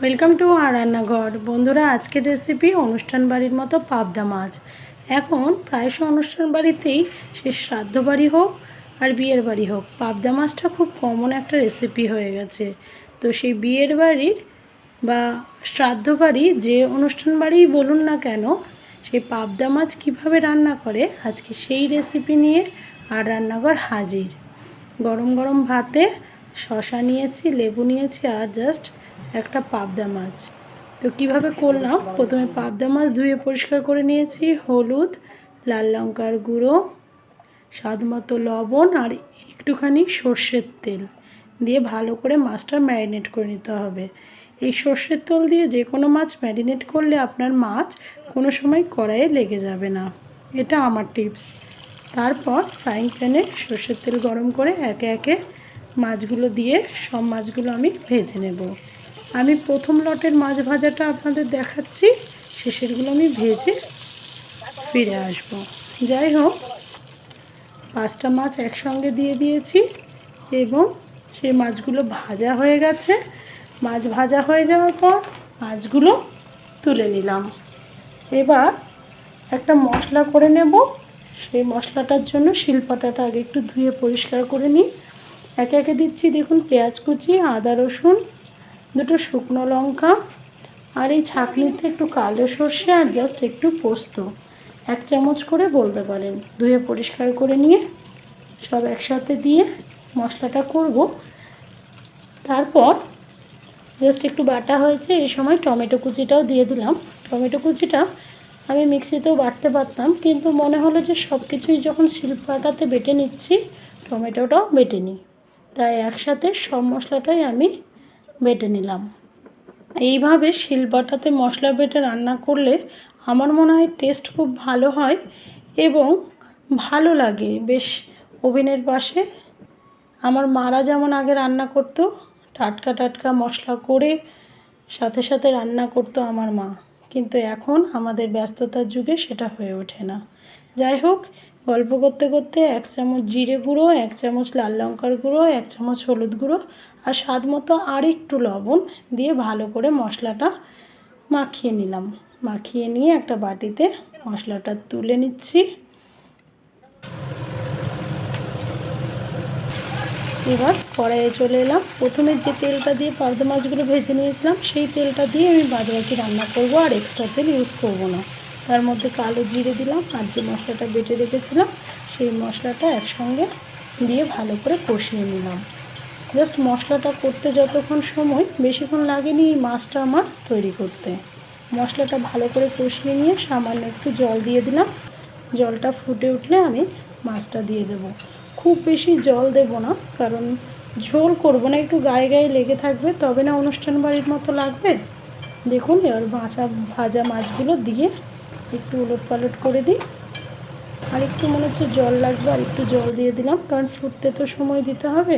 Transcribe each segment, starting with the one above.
Welcome to আর রান্নাঘর। বন্ধুরা, আজকের রেসিপি অনুষ্ঠান বাড়ির মতো পাবদা মাছ। এখন প্রায়শ অনুষ্ঠান বাড়িতেই, সে শ্রাদ্ধ বাড়ি হোক আর বিয়ের বাড়ি হোক, পাবদা মাছটা খুব কমন একটা রেসিপি হয়ে গেছে। তো সেই বিয়ের বাড়ির বা শ্রাদ্ধ বাড়ি, যে অনুষ্ঠান বাড়িই বলুন না কেন, সেই পাবদা মাছ কীভাবে রান্না করে, আজকে সেই রেসিপি নিয়ে আর রান্নাঘর হাজির। গরম গরম ভাতে শসা নিয়েছি, লেবু নিয়েছি আর জাস্ট একটা পাবদা মাছ। তো কিভাবে করলাম, প্রথমে পাবদা মাছ ধুয়ে পরিষ্কার করে নিয়েছি, হলুদ, লাল লঙ্কার গুঁড়ো, স্বাদ মতো লবণ আর একটুখানি সর্ষের তেল দিয়ে ভালো করে মাছটা ম্যারিনেট করে নিতে হবে। এই সর্ষের তেল দিয়ে যে কোনো মাছ ম্যারিনেট করলে আপনার মাছ কোনো সময় কড়াইয়ে লেগে যাবে না, এটা আমার টিপস। তারপর ফ্রাইং প্যানে সর্ষের তেল গরম করে একে একে মাছগুলো দিয়ে সব মাছগুলো আমি ভেজে নেব। আমি প্রথম লটের মাছ ভাজাটা আপনাদের দেখাচ্ছি, শেষেরগুলো আমি ভেজে ফিরে আসব। যাই হোক, 5টা মাছ একসঙ্গে দিয়ে দিয়েছি এবং সেই মাছগুলো ভাজা হয়ে গেছে। মাছ ভাজা হয়ে যাওয়ার পর মাছগুলো তুলে নিলাম। এবার একটা মশলা করে নেব। সেই মশলাটার জন্য শিলপাটাটা আগে একটু ধুয়ে পরিষ্কার করে নিই। একে একে দিচ্ছি, দেখুন, পেঁয়াজ কুচি, আদা রসুন, 2টো শুকনো লঙ্কা, আর এই ছাঁকনিতে একটু কালো সর্ষে আর জাস্ট একটু পোস্ত, 1 চামচ করে বলতে পারেন। ধুয়ে পরিষ্কার করে নিয়ে সব একসাথে দিয়ে মশলাটা করব। তারপর জাস্ট একটু বাটা হয়েছে, এই সময় টমেটো কুচিটাও দিয়ে দিলাম। টমেটো কুচিটা আমি মিক্সিতেও বাটতে পারতাম, কিন্তু মনে হলো যে সব কিছুই যখন শিলপাটাতে বেটে নিচ্ছি, টমেটোটাও বেটে নিই, তাই একসাথে সব মশলাটাই আমি বেটে নিলাম। এইভাবে শিলপাটাতে মশলা বেটে রান্না করলে আমার মনে হয় টেস্ট খুব ভালো হয় এবং ভালো লাগে বেশ। ওভেনের পাশে আমার মারা যেমন আগে রান্না করতো, টাটকা টাটকা মশলা করে সাথে সাথে রান্না করতো আমার মা, কিন্তু এখন আমাদের ব্যস্ততার যুগে সেটা হয়ে ওঠে না। যাই হোক, গল্প করতে করতে 1 চামচ জিরে গুঁড়ো, 1 চামচ লাল লঙ্কার গুঁড়ো, 1 চামচ হলুদ গুঁড়ো আর স্বাদ মতো আর একটু লবণ দিয়ে ভালো করে মশলাটা মাখিয়ে নিলাম। মাখিয়ে নিয়ে একটা বাটিতে মশলাটা তুলে নিচ্ছি। এবার কড়াইয়ে চলে এলাম। প্রথমে যে তেলটা দিয়ে পাবদা মাছগুলো ভেজে নিয়েছিলাম, সেই তেলটা দিয়ে আমি বাদবাকি রান্না করব, আর এক্সট্রা তেল ইউজ করব না। তার মধ্যে কালো জিরে দিলাম আর যে মশলাটা বেটে রেখেছিলাম সেই মশলাটা একসঙ্গে দিয়ে ভালো করে কষিয়ে নিলাম। জাস্ট মশলাটা করতে যতক্ষণ সময়, বেশিক্ষণ লাগেনি এই মাছটা আমার তৈরি করতে। মশলাটা ভালো করে কষিয়ে নিয়ে সামান্য একটু জল দিয়ে দিলাম। জলটা ফুটে উঠলে আমি মাছটা দিয়ে দেব। খুব বেশি জল দেব না, কারণ ঝোল করব না, একটু গায়ে গায়ে লেগে থাকবে, তবে না অনুষ্ঠান বাড়ির মতো লাগবে। দেখুন, এবার ভাজা মাছগুলো দিয়ে একটু উলট পালট করে দিই। আর একটু মনে হচ্ছে জল লাগবে, আর একটু জল দিয়ে দিলাম, কারণ ফুটতে তো সময় দিতে হবে।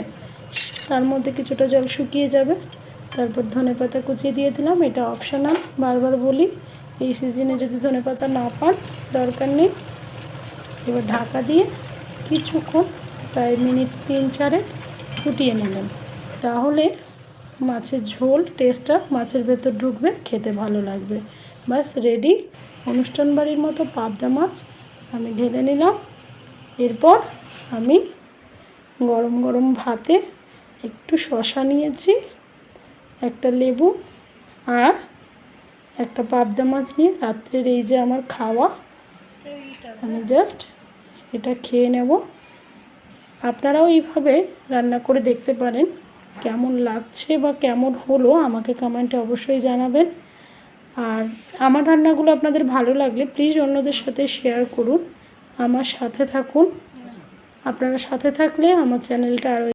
তার মধ্যে কিছুটা জল শুকিয়ে যাবে। তারপর ধনেপাতা কুচিয়ে দিয়ে দিলাম, এটা অপশনাল, বারবার বলি। এই সিজনে যদি ধনেপাতা না পান, দরকার নেই। এবার ঢাকা দিয়ে কিছুক্ষণ, প্রায় মিনিট 3-4 ফুটিয়ে নেবেন, তাহলে মাছের ঝোল টেস্টটা মাছের ভেতর ঢুকবে, খেতে ভালো লাগবে। বাস রেডি অনুষ্ঠান বাড়ির মতো পাবদা মাছ আমি ঢেলে নিলাম। এরপর আমি গরম গরম ভাতে একটু শসা নিয়েছি, একটা লেবু আর একটা পাবদা মাছ নিয়ে রাত্রের এই যে আমার খাওয়া, আমি জাস্ট এটা খেয়ে নেব। আপনারাও এইভাবে রান্না করে দেখতে পারেন, কেমন লাগছে বা কেমন হলো আমাকে কমেন্টে অবশ্যই জানাবেন। আর আমার রান্নাগুলো আপনাদের ভালো লাগলে প্লিজ অন্যদের সাথে শেয়ার করুন, আমার সাথে থাকুন। আপনারা সাথে থাকলে আমার চ্যানেলটা আরও